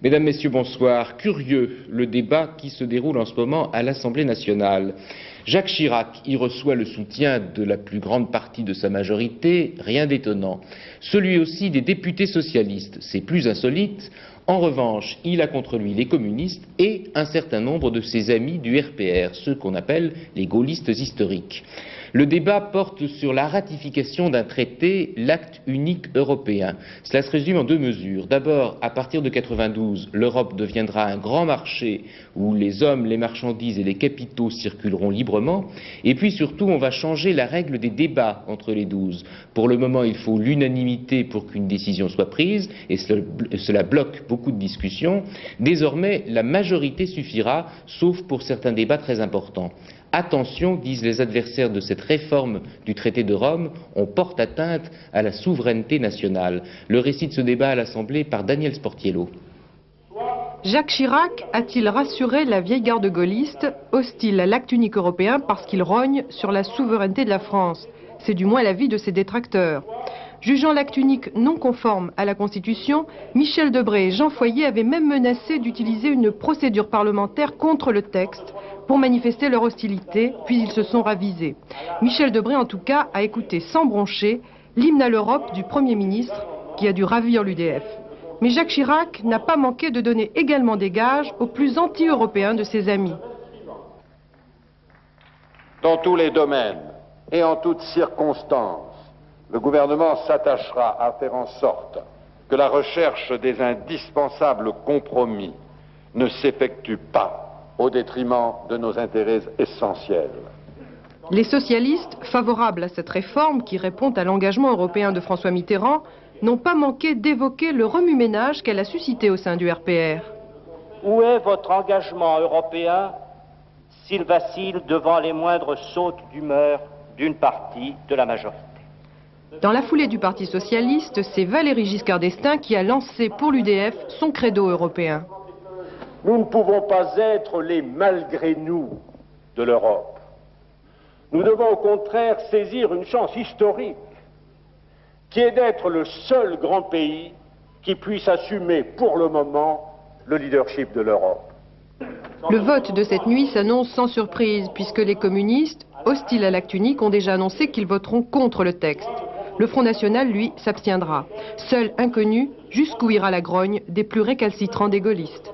Mesdames, Messieurs, bonsoir. Curieux, le débat qui se déroule en ce moment à l'Assemblée nationale. Jacques Chirac y reçoit le soutien de la plus grande partie de sa majorité, rien d'étonnant. Celui aussi des députés socialistes, c'est plus insolite. En revanche, il a contre lui les communistes et un certain nombre de ses amis du RPR, ceux qu'on appelle les gaullistes historiques. Le débat porte sur la ratification d'un traité, l'acte unique européen. Cela se résume en deux mesures. D'abord, à partir de 92, l'Europe deviendra un grand marché où les hommes, les marchandises et les capitaux circuleront librement. Et puis surtout, on va changer la règle des débats entre les 12. Pour le moment, il faut l'unanimité pour qu'une décision soit prise, et cela bloque beaucoup de discussions. Désormais, la majorité suffira, sauf pour certains débats très importants. Attention, disent les adversaires de cette réforme du traité de Rome, on porte atteinte à la souveraineté nationale. Le récit de ce débat à l'Assemblée par Daniel Sportiello. Jacques Chirac a-t-il rassuré la vieille garde gaulliste, hostile à l'acte unique européen parce qu'il rogne sur la souveraineté de la France? C'est du moins l'avis de ses détracteurs. Jugeant l'acte unique non conforme à la Constitution, Michel Debré et Jean Foyer avaient même menacé d'utiliser une procédure parlementaire contre le texte pour manifester leur hostilité, puis ils se sont ravisés. Michel Debré, en tout cas, a écouté sans broncher l'hymne à l'Europe du Premier ministre qui a dû ravir l'UDF. Mais Jacques Chirac n'a pas manqué de donner également des gages aux plus anti-européens de ses amis. Dans tous les domaines et en toutes circonstances, le gouvernement s'attachera à faire en sorte que la recherche des indispensables compromis ne s'effectue pas au détriment de nos intérêts essentiels. Les socialistes, favorables à cette réforme qui répond à l'engagement européen de François Mitterrand, n'ont pas manqué d'évoquer le remue-ménage qu'elle a suscité au sein du RPR. Où est votre engagement européen s'il vacille devant les moindres sautes d'humeur d'une partie de la majorité? Dans la foulée du Parti socialiste, c'est Valéry Giscard d'Estaing qui a lancé pour l'UDF son credo européen. Nous ne pouvons pas être les malgré nous de l'Europe. Nous devons au contraire saisir une chance historique qui est d'être le seul grand pays qui puisse assumer pour le moment le leadership de l'Europe. Le vote de cette nuit s'annonce sans surprise puisque les communistes, hostiles à l'acte unique, ont déjà annoncé qu'ils voteront contre le texte. Le Front National, lui, s'abstiendra. Seul inconnu, jusqu'où ira la grogne des plus récalcitrants des gaullistes.